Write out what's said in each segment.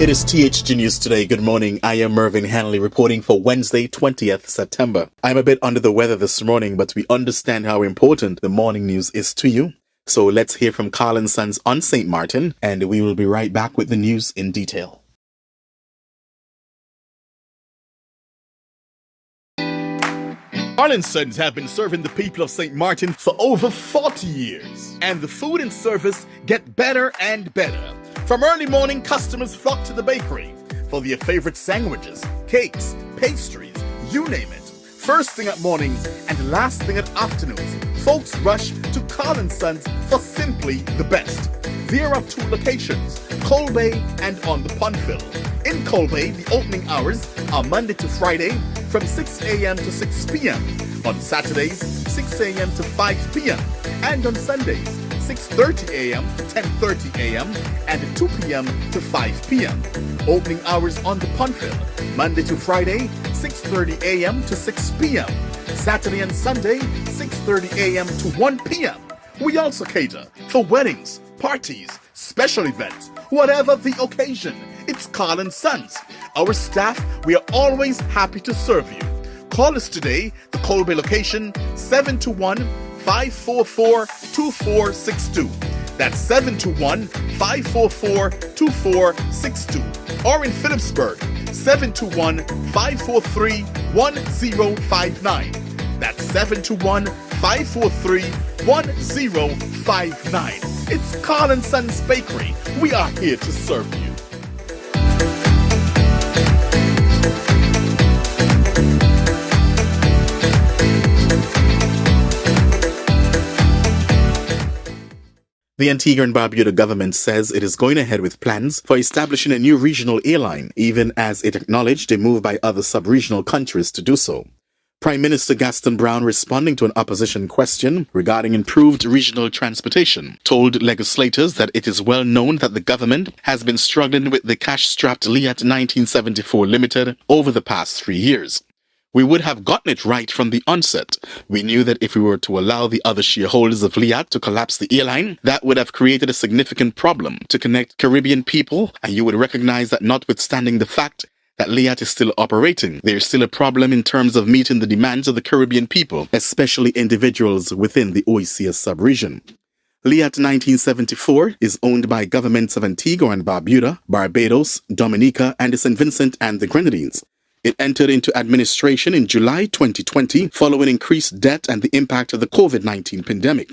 It is THG News Today. Good morning. I am Mervin Hanley reporting for Wednesday, 20th September. I'm a bit under the weather this morning, but we understand how important the morning news is to you. So let's hear from Carl & Sons on St. Martin, and we will be right back with the news in detail. Carl & Sons have been serving the people of St. Martin for over 40 years, and the food and service get better and better. From early morning, customers flock to the bakery for their favorite sandwiches, cakes, pastries, you name it. First thing at mornings and last thing at afternoons, folks rush to Carl & Sons for simply the best. There are two locations, Coal Bay and on the Pondville. In Coal Bay, the opening hours are Monday to Friday from 6 a.m. to 6 p.m. On Saturdays, 6 a.m. to 5 p.m. And on Sundays, 6:30 a.m. to 10:30 a.m. and 2 p.m. to 5 p.m. Opening hours on the Pondville, Monday to Friday, 6:30 a.m. to 6 p.m. Saturday and Sunday, 6:30 a.m. to 1 p.m. We also cater for weddings, parties, special events, whatever the occasion. It's Carl & Sons. Our staff, we are always happy to serve you. Call us today, the Coal Bay location, 721-544-2462. That's 721-544-2462. Or in Phillipsburg, 721-543-1059. That's 721-543-1059. It's Carl & Sons Bakery. We are here to serve you. The Antigua Barbuda government says it is going ahead with plans for establishing a new regional airline, even as it acknowledged a move by other sub-regional countries to do so. Prime Minister Gaston Brown, responding to an opposition question regarding improved regional transportation, told legislators that it is well known that the government has been struggling with the cash-strapped LIAT 1974 Limited over the past 3 years. We would have gotten it right from the onset. We knew that if we were to allow the other shareholders of LIAT to collapse the airline, that would have created a significant problem to connect Caribbean people, and you would recognize that notwithstanding the fact that LIAT is still operating, there's still a problem in terms of meeting the demands of the Caribbean people, especially individuals within the OECS sub-region. LIAT 1974 is owned by governments of Antigua and Barbuda, Barbados, Dominica, and the St. Vincent and the Grenadines. It entered into administration in July 2020 following increased debt and the impact of the COVID-19 pandemic.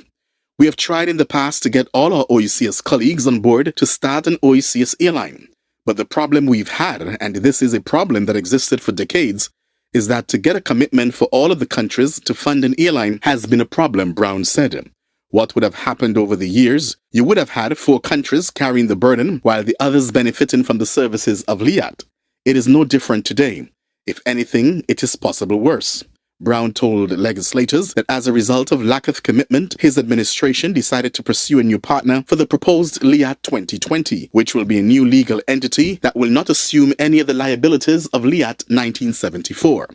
We have tried in the past to get all our OECS colleagues on board to start an OECS airline. But the problem we've had, and this is a problem that existed for decades, is that to get a commitment for all of the countries to fund an airline has been a problem, Brown said. What would have happened over the years? You would have had 4 countries carrying the burden while the others benefiting from the services of LIAT. It is no different today. If anything, it is possible worse. Brown told legislators that as a result of lack of commitment, his administration decided to pursue a new partner for the proposed LIAT 2020, which will be a new legal entity that will not assume any of the liabilities of LIAT 1974.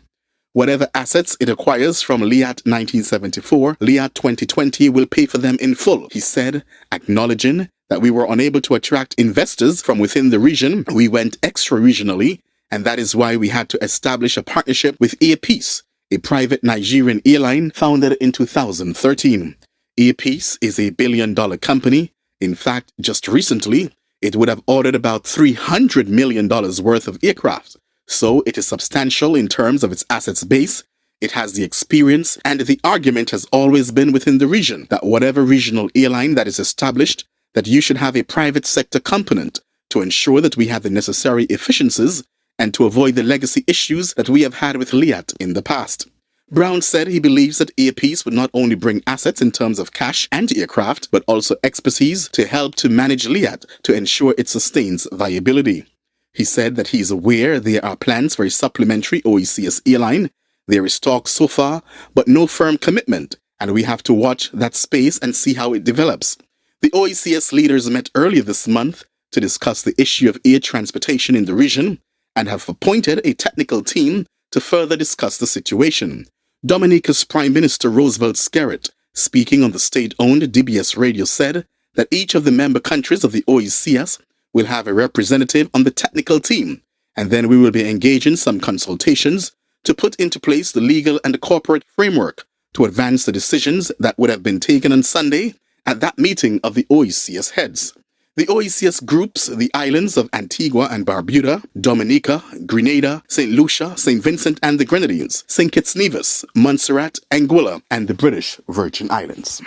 Whatever assets it acquires from LIAT 1974, LIAT 2020 will pay for them in full, he said, acknowledging that we were unable to attract investors from within the region. We went extra-regionally, and that is why we had to establish a partnership with Air Peace, a private Nigerian airline founded in 2013. Air Peace is a billion-dollar company. In fact, just recently, it would have ordered about $300 million worth of aircraft. So it is substantial in terms of its assets base. It has the experience, and the argument has always been within the region that whatever regional airline that is established, that you should have a private sector component to ensure that we have the necessary efficiencies and to avoid the legacy issues that we have had with LIAT in the past. Brown said he believes that Air Peace would not only bring assets in terms of cash and aircraft, but also expertise to help to manage LIAT to ensure it sustains viability. He said that he is aware there are plans for a supplementary OECS airline. There is talk so far, but no firm commitment, and we have to watch that space and see how it develops. The OECS leaders met earlier this month to discuss the issue of air transportation in the region and have appointed a technical team to further discuss the situation. Dominica's Prime Minister Roosevelt Skerritt, speaking on the state-owned DBS radio, said that each of the member countries of the OECS We'll have a representative on the technical team, and then we will be engaging some consultations to put into place the legal and the corporate framework to advance the decisions that would have been taken on Sunday at that meeting of the OECS heads. The OECS groups the islands of Antigua and Barbuda, Dominica, Grenada, St. Lucia, St. Vincent and the Grenadines, St. Kitts Nevis, Montserrat, Anguilla, and the British Virgin Islands.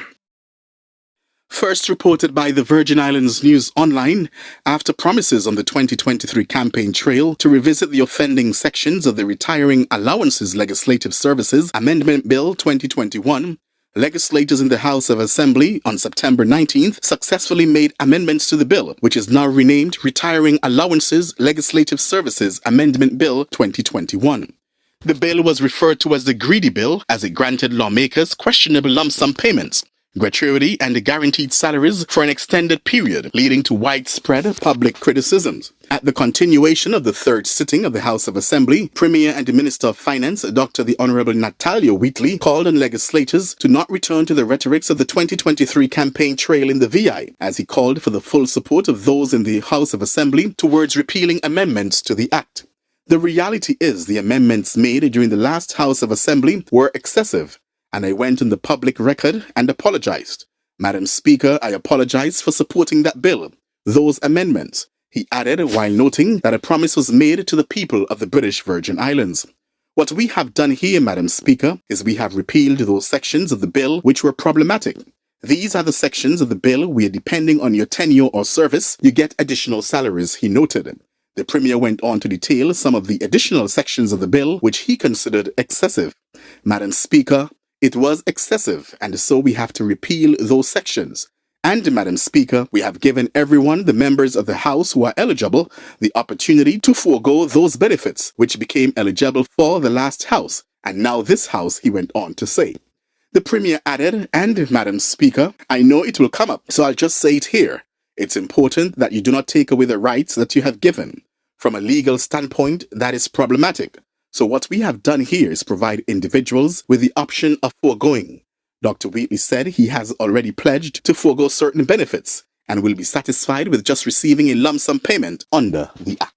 First reported by the Virgin Islands News Online, after promises on the 2023 campaign trail to revisit the offending sections of the Retiring Allowances Legislative Services Amendment Bill 2021, legislators in the House of Assembly on September 19th successfully made amendments to the bill, which is now renamed Retiring Allowances Legislative Services Amendment Bill 2021. The bill was referred to as the Greedy Bill as it granted lawmakers questionable lump sum payments, gratuity and guaranteed salaries for an extended period, leading to widespread public criticisms. At the continuation of the third sitting of the House of Assembly, Premier and Minister of Finance, Dr. the Honorable Natalia Wheatley, called on legislators to not return to the rhetorics of the 2023 campaign trail in the VI, as he called for the full support of those in the House of Assembly towards repealing amendments to the Act. The reality is the amendments made during the last House of Assembly were excessive, and I went on the public record and apologized. Madam Speaker, I apologize for supporting that bill, those amendments, he added while noting that a promise was made to the people of the British Virgin Islands. What we have done here, Madam Speaker, is we have repealed those sections of the bill which were problematic. These are the sections of the bill where, depending on your tenure or service, you get additional salaries, he noted. The Premier went on to detail some of the additional sections of the bill which he considered excessive. Madam Speaker, it was excessive, and so we have to repeal those sections. And, Madam Speaker, we have given everyone, the members of the House who are eligible, the opportunity to forego those benefits which became eligible for the last House, and now this House, he went on to say. The Premier added, and, Madam Speaker, I know it will come up, so I'll just say it here. It's important that you do not take away the rights that you have given. From a legal standpoint, that is problematic. So what we have done here is provide individuals with the option of foregoing. Dr. Wheatley said he has already pledged to forego certain benefits and will be satisfied with just receiving a lump sum payment under the Act.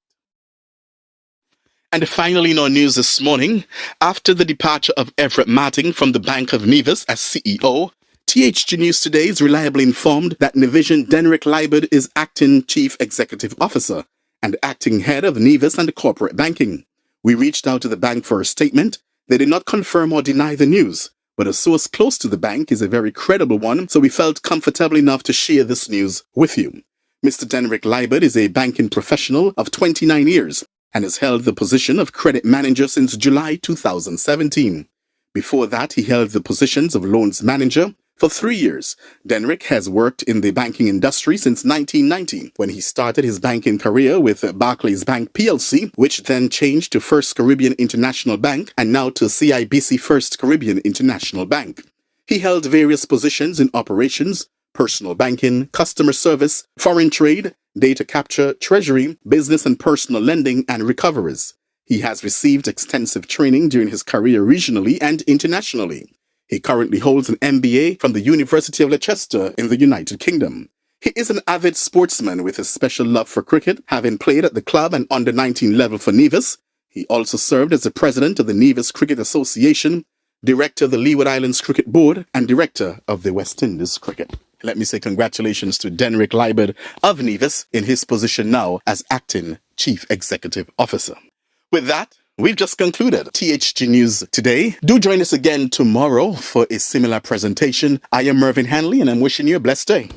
And finally, in our news this morning, after the departure of Everett Martin from the Bank of Nevis as CEO, THG News Today is reliably informed that Nevision Denrick Liebert is acting Chief Executive Officer and acting head of Nevis and corporate banking. We reached out to the bank for a statement. They did not confirm or deny the news, but a source close to the bank is a very credible one, so we felt comfortable enough to share this news with you. Mr. Denrick Liebert is a banking professional of 29 years and has held the position of credit manager since July 2017. Before that, he held the positions of loans manager for 3 years. Denrick has worked in the banking industry since 1990, when he started his banking career with Barclays Bank PLC, which then changed to First Caribbean International Bank and now to CIBC First Caribbean International Bank. He held various positions in operations, personal banking, customer service, foreign trade, data capture, treasury, business and personal lending, and recoveries. He has received extensive training during his career regionally and internationally. He currently holds an MBA from the University of Leicester in the United Kingdom. He is an avid sportsman with a special love for cricket, having played at the club and under-19 level for Nevis. He also served as the president of the Nevis Cricket Association, director of the Leeward Islands Cricket Board, and director of the West Indies Cricket. Let me say congratulations to Denrick Liebert of Nevis in his position now as acting Chief Executive Officer. With that, we've just concluded THG News Today. Do join us again tomorrow for a similar presentation. I am Mervin Hanley, and I'm wishing you a blessed day.